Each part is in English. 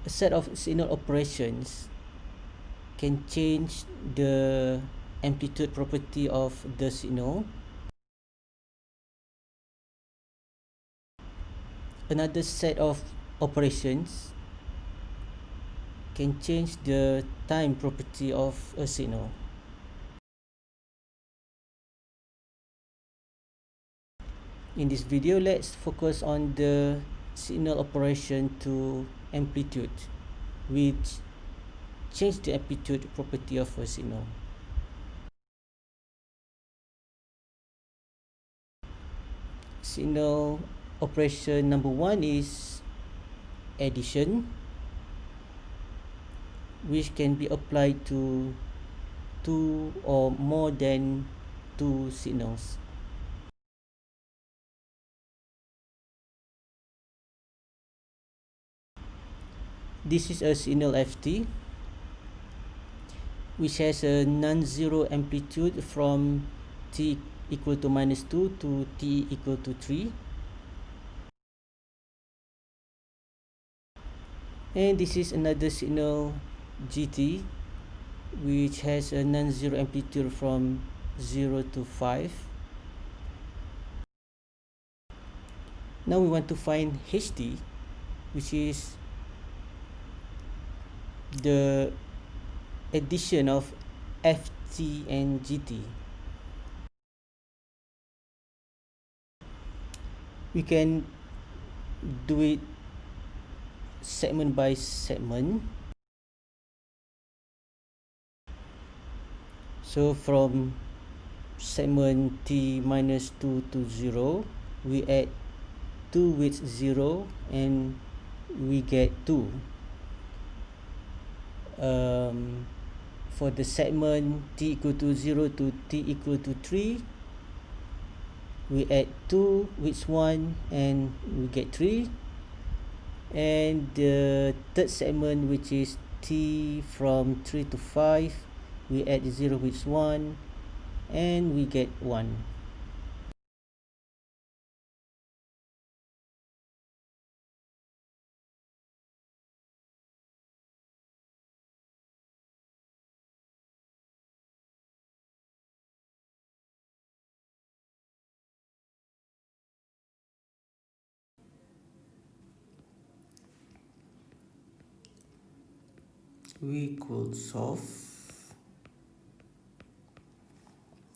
a set of signal operations can change the amplitude property of the signal. Another set of operations can change the time property of a signal. In this video, let's focus on the signal operation to amplitude, which change the amplitude property of a signal. Signal operation number one is addition, which can be applied to two or more than two signals. This is a signal ft, which has a non-zero amplitude from t equal to -2 to t equal to 3. And this is another signal gt, which has a non-zero amplitude from 0 to 5. Now we want to find ht, which is the addition of ft and gt. We can do it segment by segment. So from segment t minus 2 to 0, we add 2 with 0 and we get 2. For the segment t equal to 0 to t equal to 3, we add 2 with 1 and we get 3. And the third segment, which is t from 3 to 5, we add 0 with 1 and we get 1. We could solve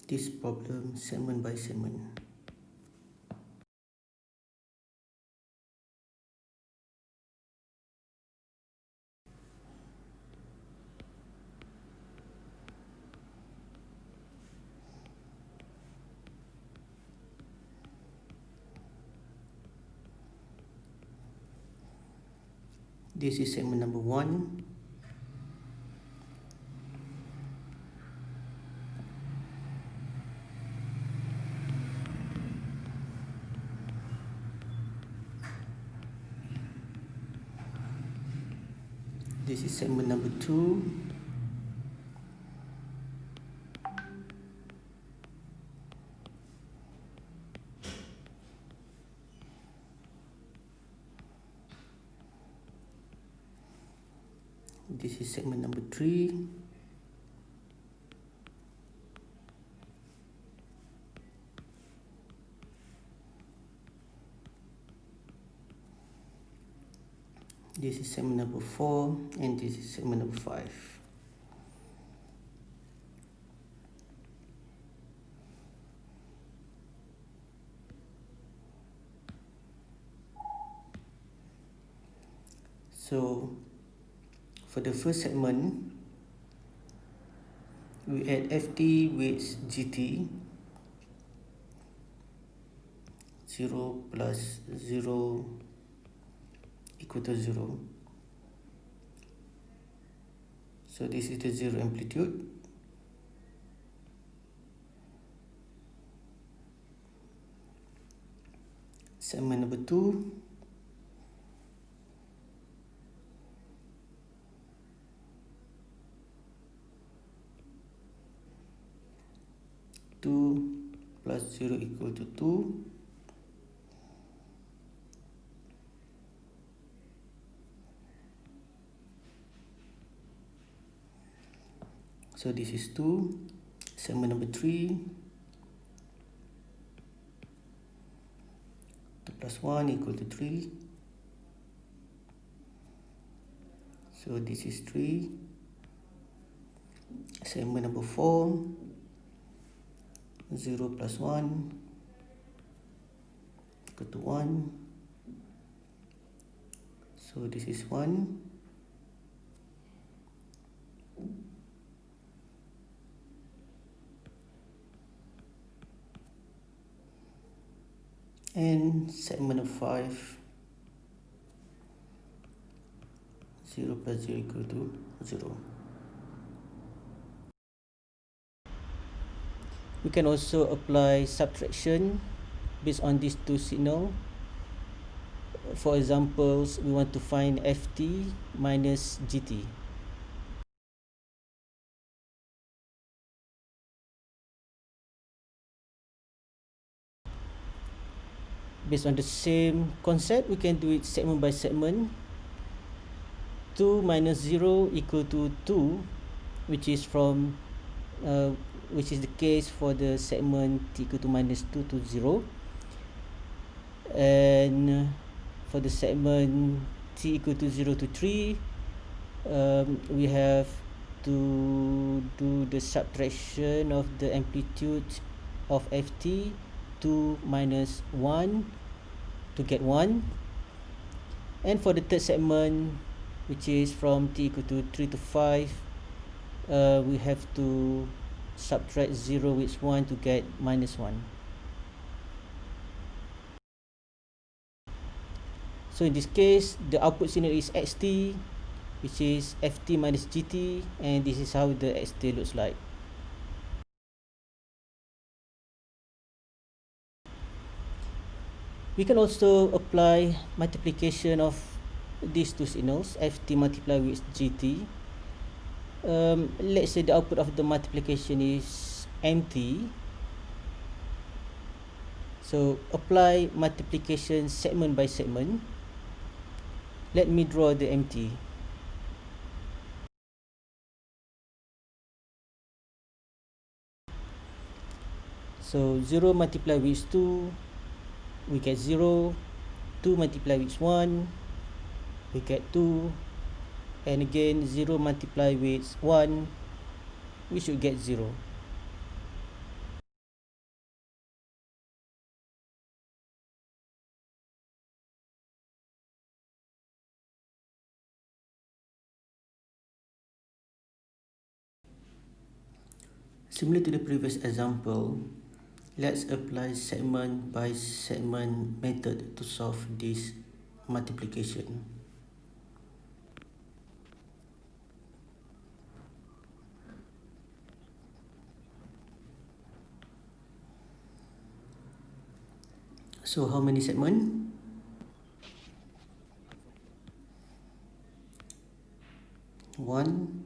this problem segment by segment. This is segment number 1. This is segment number 2. This is segment number 3. This is segment number 4 and this is segment number 5. So for the first segment, we add ft with gt. 0 plus 0 equal to 0. So this is the 0 amplitude. Segment number 2, plus 0 equal to 2. So this is 2. Segment number 3, 2 plus 1 equal to 3. So this is 3. Segment number 4, 0 plus 1 equal to 1. So this is 1. And segment of 5, 0 plus 0 equal to 0. We can also apply subtraction based on these two signals. For examples, we want to find ft minus gt. Based on the same concept, we can do it segment by segment. 2 minus 0 equal to 2, which is the case for the segment t equal to minus 2 to 0. And for the segment t equal to 0 to 3, we have to do the subtraction of the amplitude of ft, 2 minus 1 to get 1. And for the third segment, which is from t equal to 3 to 5, we have to subtract 0 with 1 to get minus 1. So in this case, the output signal is xt, which is ft minus gt, and this is how the xt looks like. We can also apply multiplication of these two signals, ft multiplied with gt. Let's say the output of the multiplication is mt. So apply multiplication segment by segment. Let me draw the mt. So 0 multiplied with 2, we get 0. 2 multiplied with 1, we get 2. And again, 0 multiplied with 1, we should get 0. Similar to the previous example, let's apply segment by segment method to solve this multiplication. So how many segments? 1,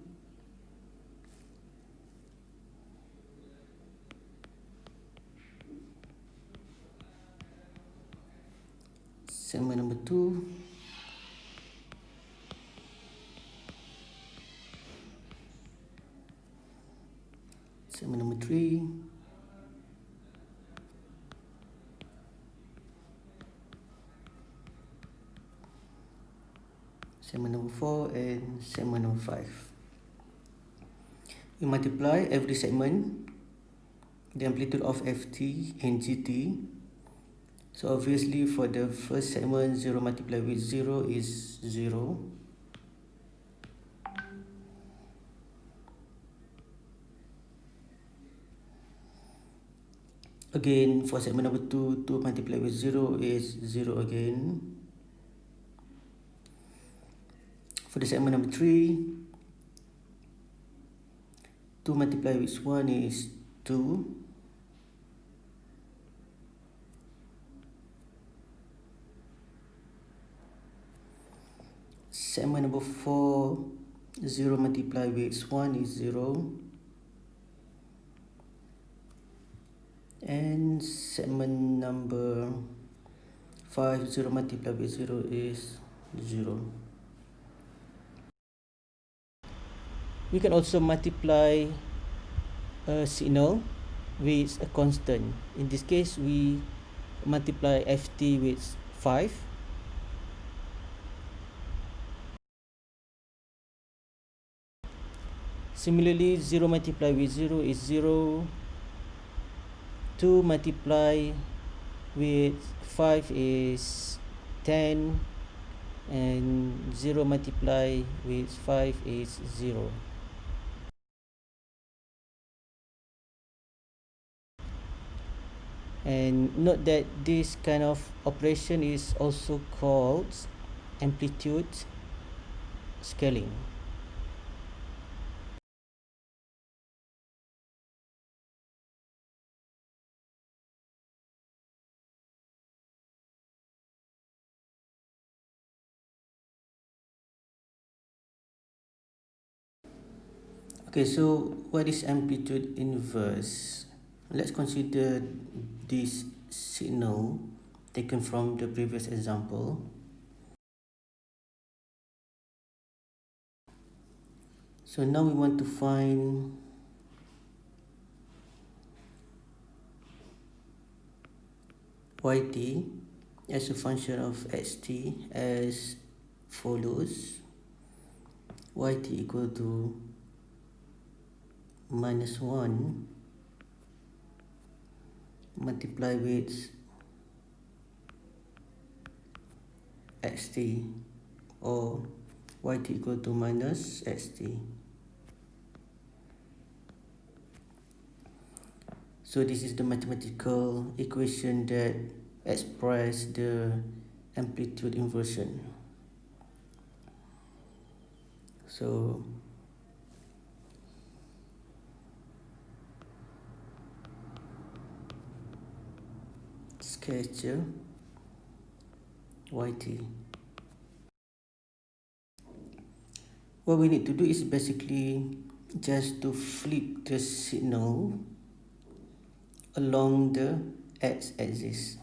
segment number 2, segment number 3, segment number 4, and segment number 5. We multiply every segment, the amplitude of ft and gt. So obviously for the first segment, 0 multiplied with 0 is 0. Again, for segment number 2, 2 multiplied with 0 is 0 again. For the segment number 3, 2 multiplied with 1 is 2. Segment number 4, 0 multiplied with 1 is 0. And segment number 5, 0 multiplied with 0 is 0. We can also multiply a signal with a constant. In this case, we multiply ft with 5. Similarly, 0 multiplied with 0 is 0. 2 multiplied with 5 is 10. And 0 multiplied with 5 is 0. And note that this kind of operation is also called amplitude scaling. Okay, so what is amplitude inverse? Let's consider this signal taken from the previous example. So now we want to find yt as a function of xt as follows. Yt equal to -1 multiply with xt, or yt equal to minus xt. So this is the mathematical equation that express the amplitude inversion. So sketch yt. What we need to do is basically just to flip the signal along the x-axis.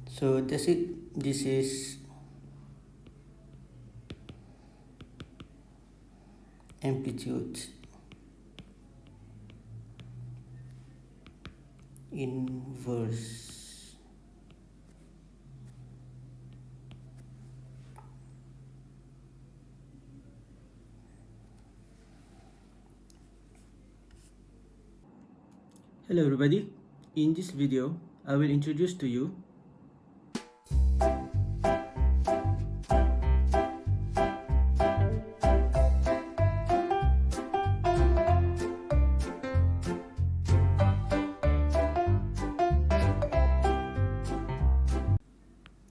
So that's it. This is amplitude inverse. Hello everybody. In this video, I will introduce to you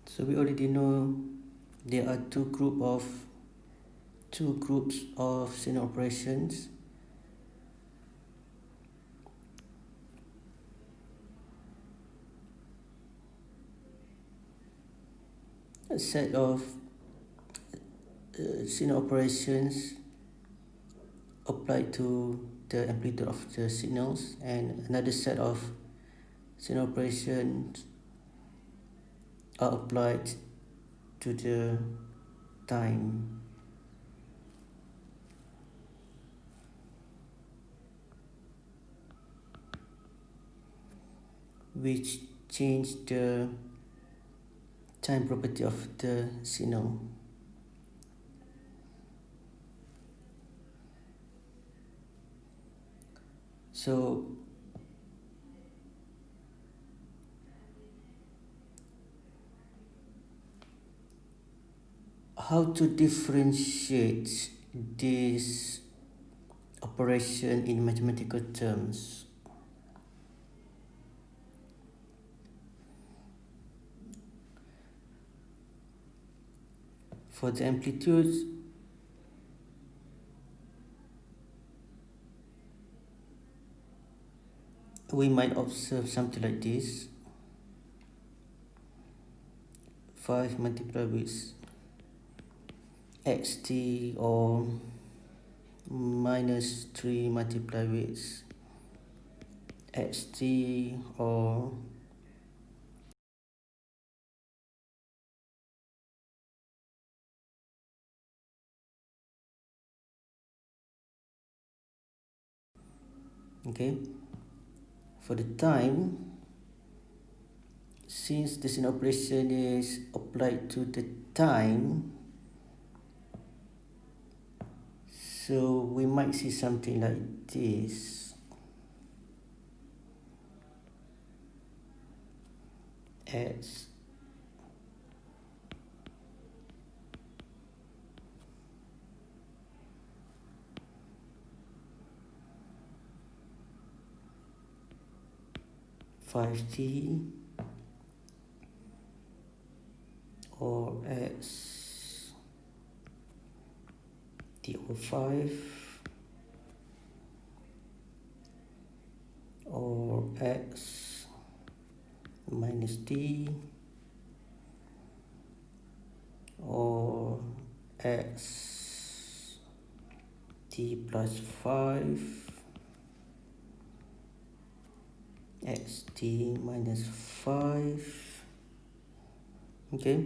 so we already know there are two groups of signal operations. A set of signal operations applied to the amplitude of the signals, and another set of signal operations are applied to the time. Which change the time property of the signal. So how to differentiate this operation in mathematical terms? For the amplitude, we might observe something like this. 5 multiplied with xt, or minus 3 multiplied with xt, or Okay, for the time, since the signal operation is applied to the time, so we might see something like this. X 5t or x t over 5 or x minus t or x t plus 5 x t minus 5. Okay,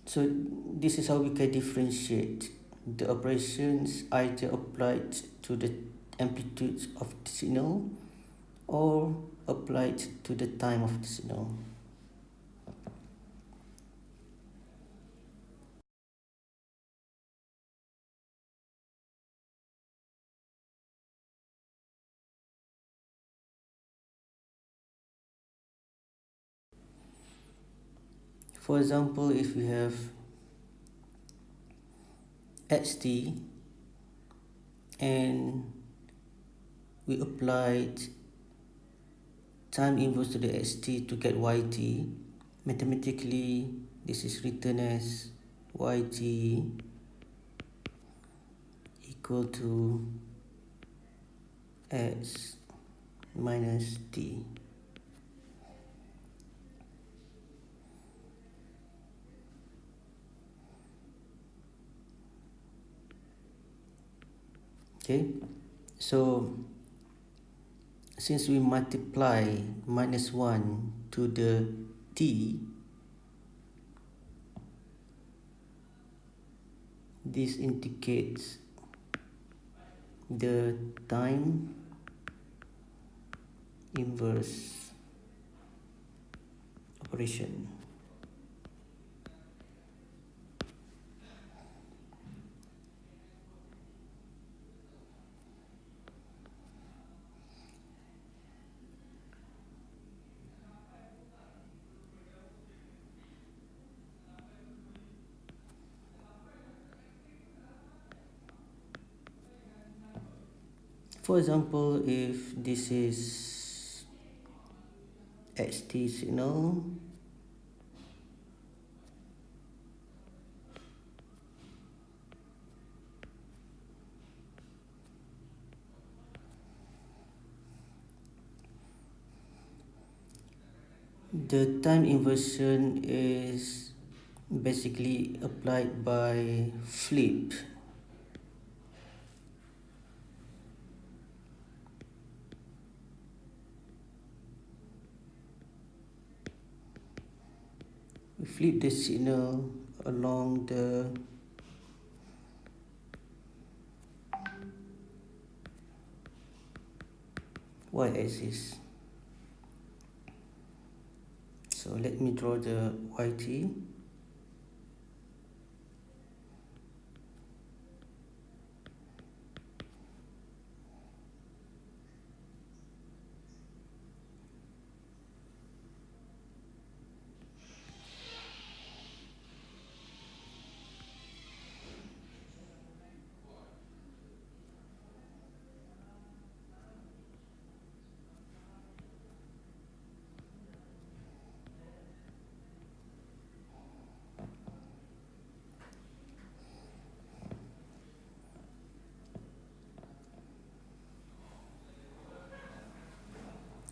so this is how we can differentiate the operations either applied to the amplitude of the signal or applied to the time of the signal. For example, if we have xt and we applied time inverse to the xt to get yt, mathematically this is written as yt equal to x minus t. Okay, so since we multiply minus 1 to the t, this indicates the time inverse operation. For example, if this is xt signal, the time inversion is basically applied by flip. We flip the signal along the y-axis. So let me draw the yt.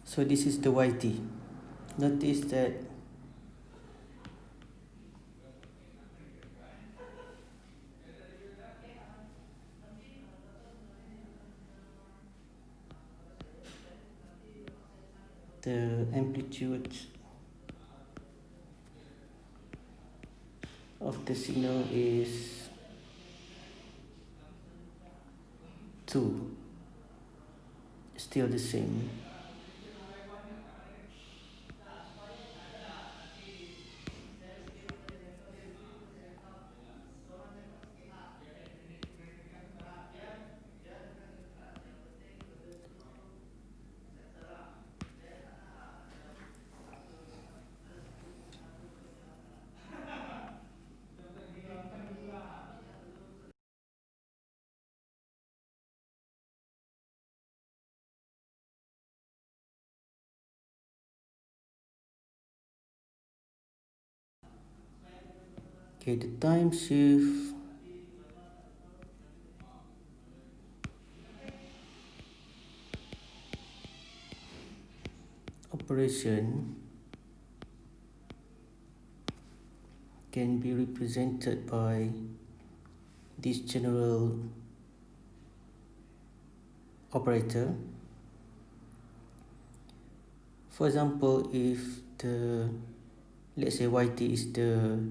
So this is the yt. Notice that the amplitude of the signal is 2, still the same. Okay, the time shift operation can be represented by this general operator. For example, if let's say yt is the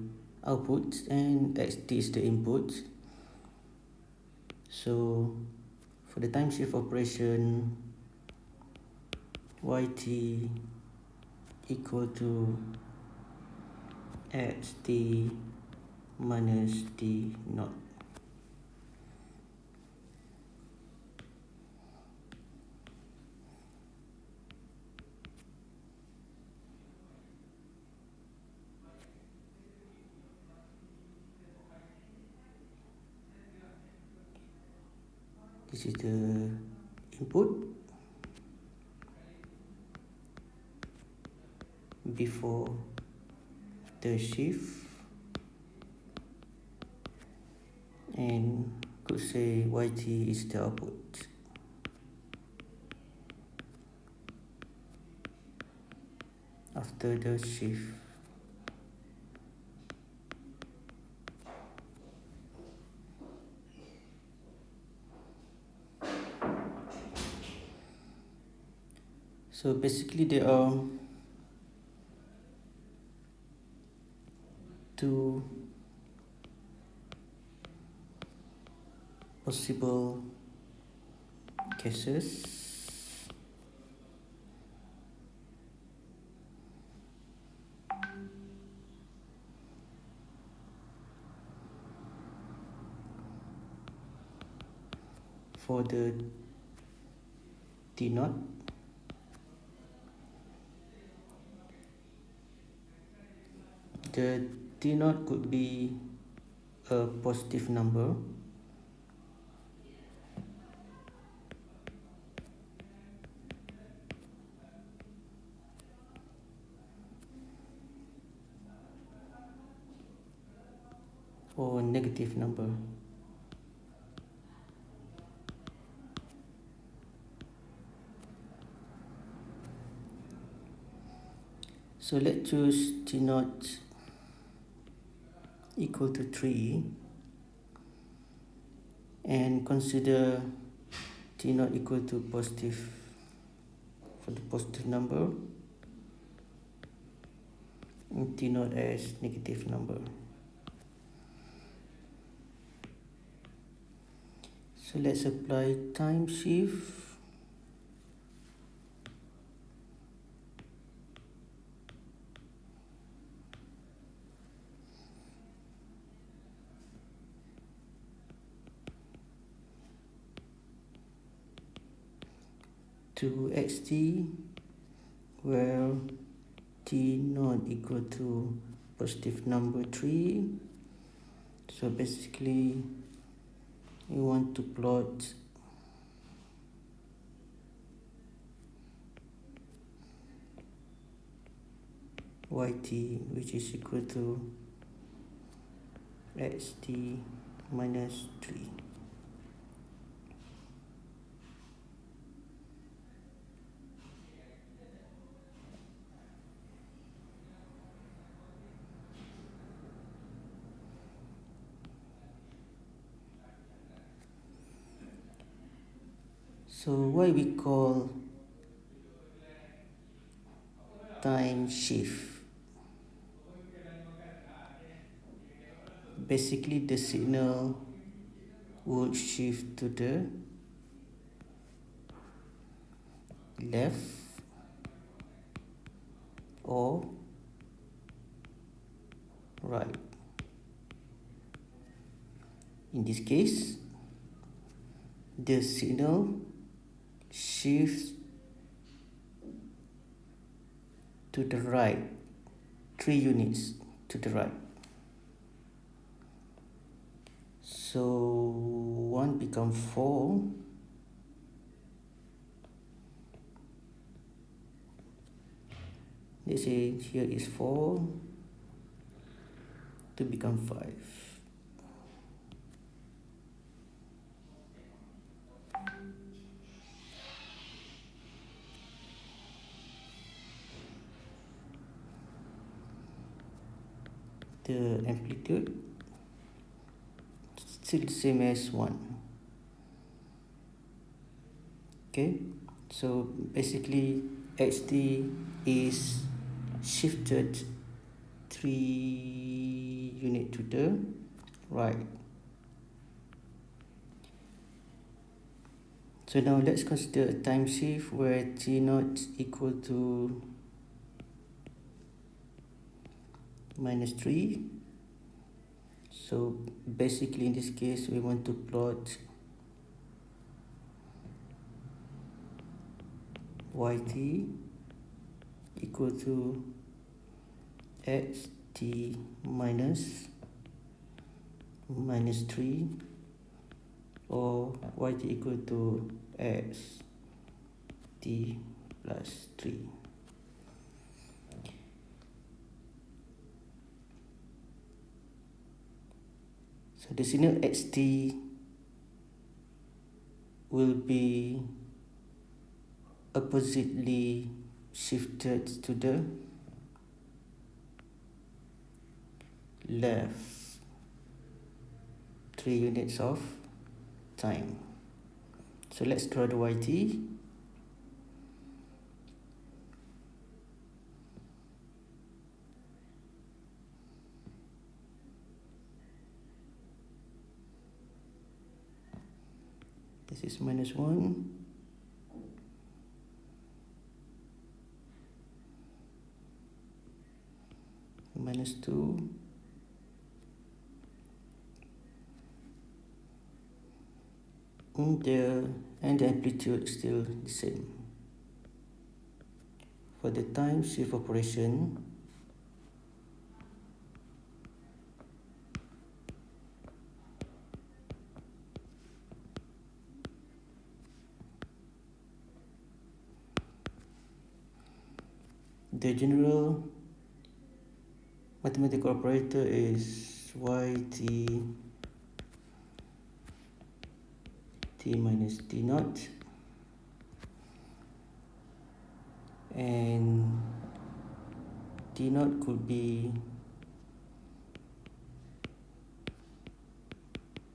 output and xt is the input, so for the time shift operation, yt equal to xt minus t naught. This is the input before the shift, and could say yt is the output. After the shift. So basically there are two possible cases. For the T naught, the T naught could be a positive number, or a negative number. So let's choose T naught equal to 3 and consider T naught equal to positive for the positive number and T naught as negative number. So let's apply time shift. To xt, where t not equal to positive number 3. So basically we want to plot yt, which is equal to xt minus 3. So why we call time shift? Basically the signal would shift to the left or right. In this case, the signal shifts to the right 3 units to the right. So 1 becomes 4. Let's say here is 4 to become 5. The amplitude still the same as 1. Okay, so basically xt is shifted 3 units to the right. So now let's consider a time shift where t0 equal to -3. So basically in this case we want to plot yt equal to xt minus -3 or yt equal to xt plus 3. So the signal xt will be oppositely shifted to the left 3 units of time. So let's draw the yt. This is -1. -2. And the amplitude still the same. For the time shift operation, the general mathematical operator is yt t minus t0, and t0 could be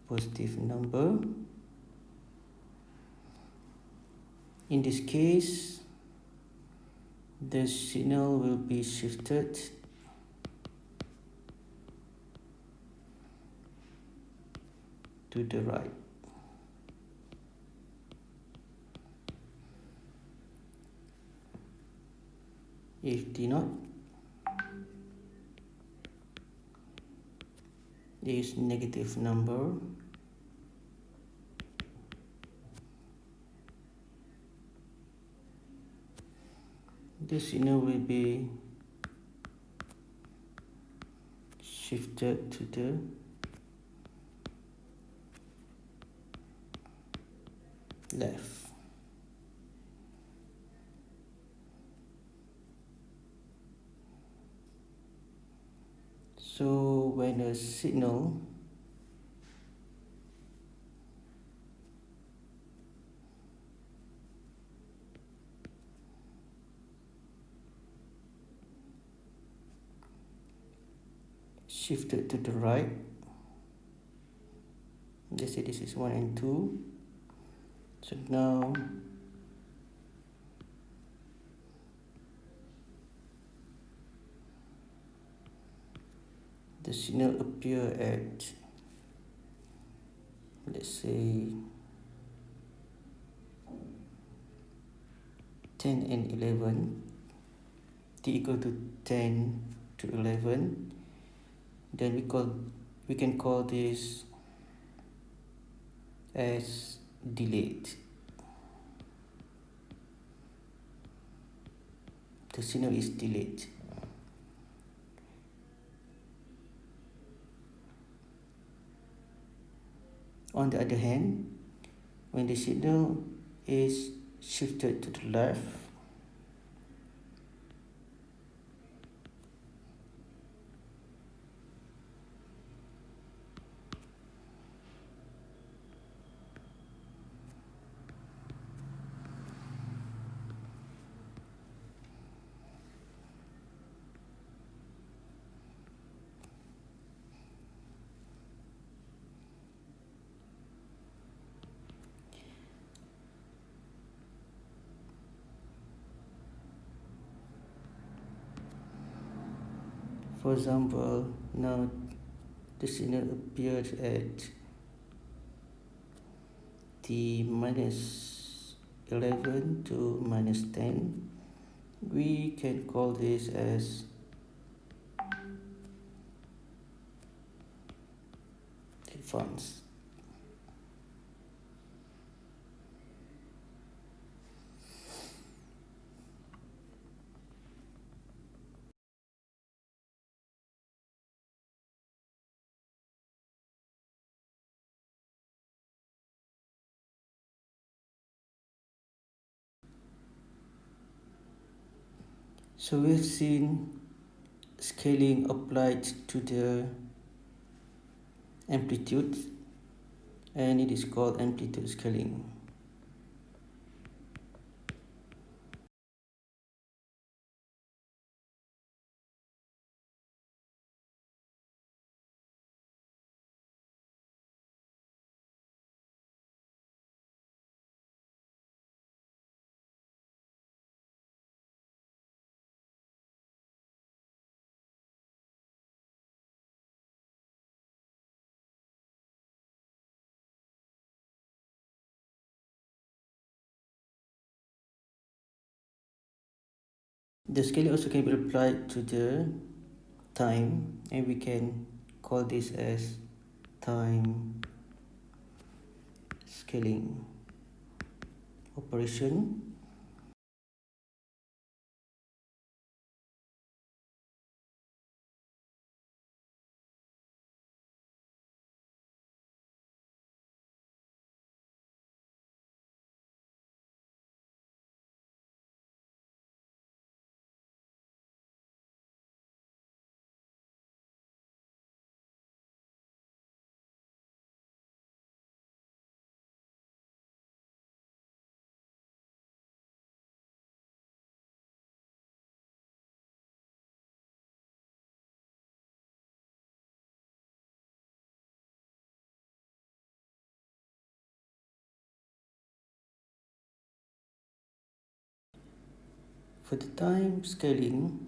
positive number. In this case, the signal will be shifted to the right. If t0 is negative number, the signal will be shifted to the left. So when a signal shifted to the right, let's say this is 1 and 2, so now the signal appear at, let's say, 10 and 11, t equal to 10 to 11, then we can call this as delayed. The signal is delayed. On the other hand, when the signal is shifted to the left, for example, now the signal appears at t minus 11 to minus 10. We can call this as advance. So we've seen scaling applied to the amplitude, and it is called amplitude scaling. The scaling also can be applied to the time, and we can call this as time scaling operation. For the time scaling,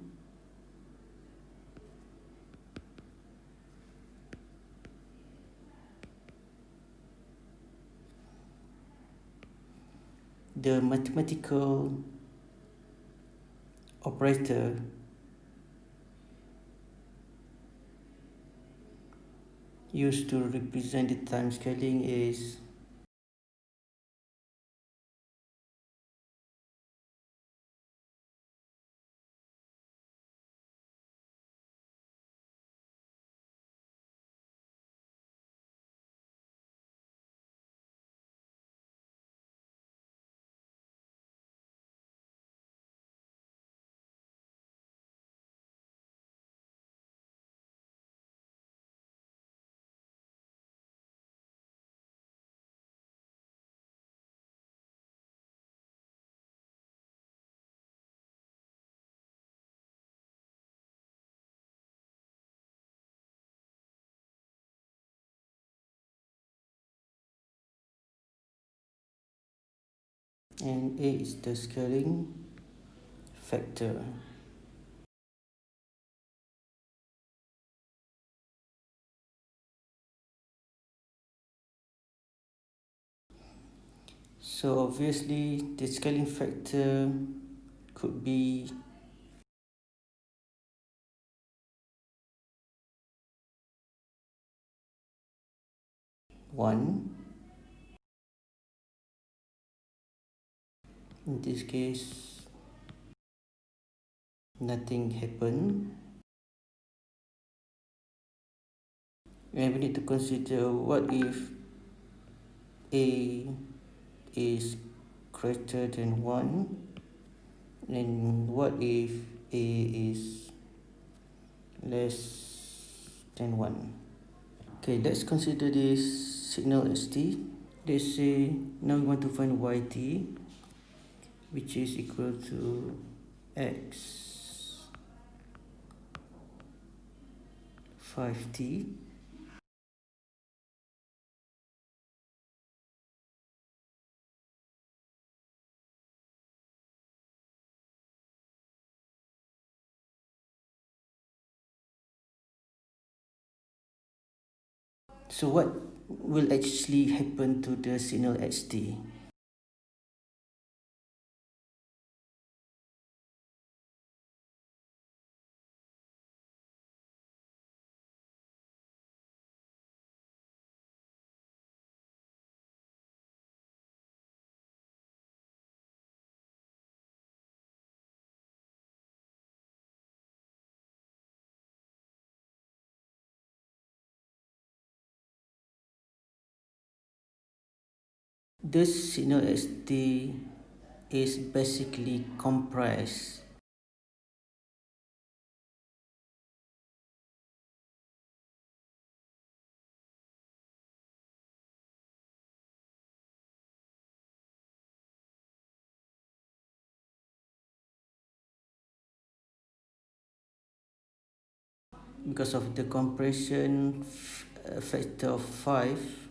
the mathematical operator used to represent the time scaling is and A is the scaling factor. So obviously the scaling factor could be one. In this case, nothing happened. And we need to consider what if A is greater than 1, and what if A is less than 1. Okay, let's consider this signal st. Let's say now we want to find yt, which is equal to x 5t. So what will actually happen to the signal xt? This signal st is basically compressed because of the compression factor of 5.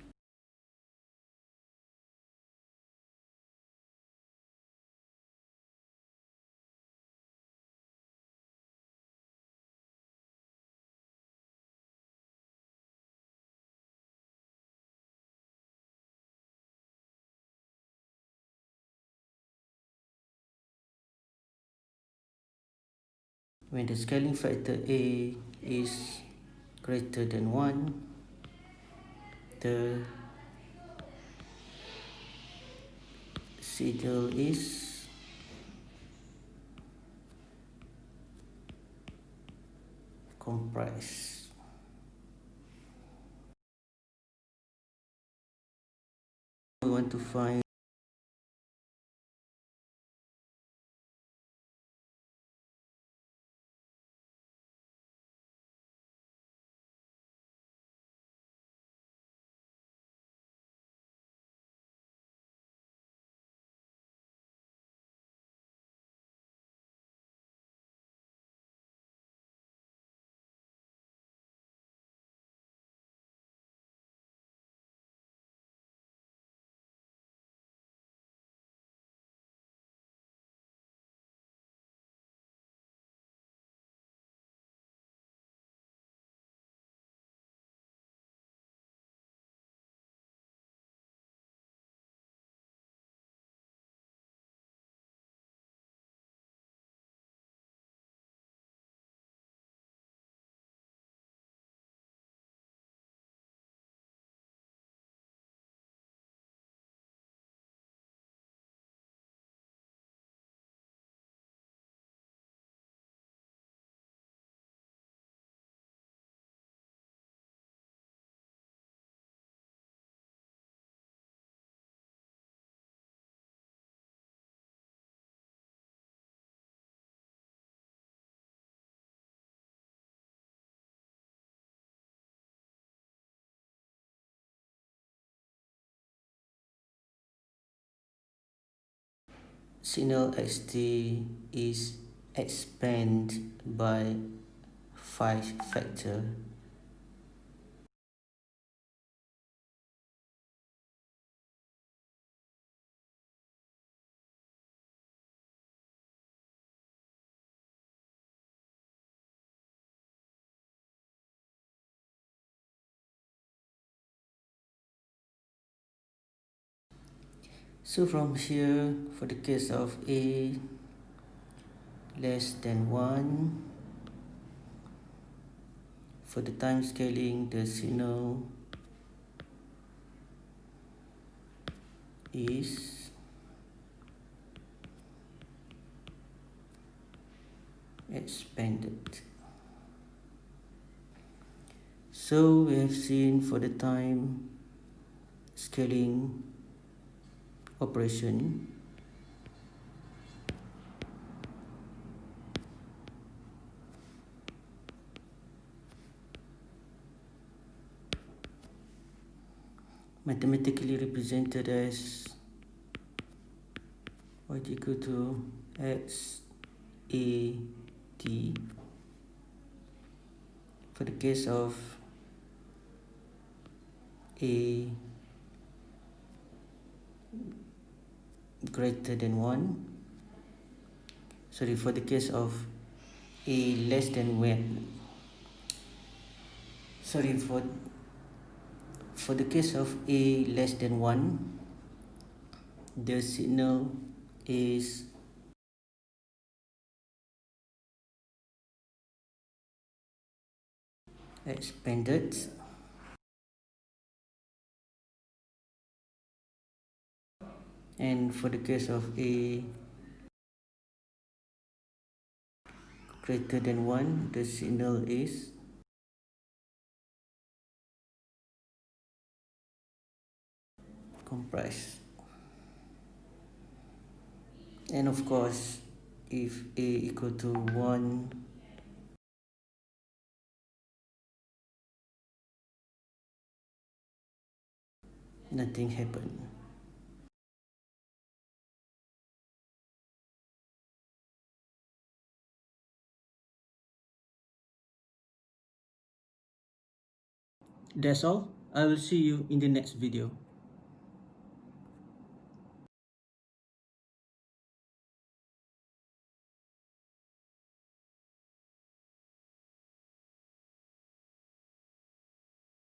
When the scaling factor A is greater than 1, the signal is compressed. We want to find signal xt is expanded by 5 factor. So from here, for the case of A, less than 1. For the time scaling, the signal is expanded. So we have seen for the time scaling operation, mathematically represented as y equal to x a t. For the case of a greater than 1, sorry, for the case of a less than 1, sorry, for the case of a less than 1, the signal is expanded, and for the case of a greater than 1, the signal is compressed. And of course, if a equal to 1, nothing happened. That's all. I will see you in the next video.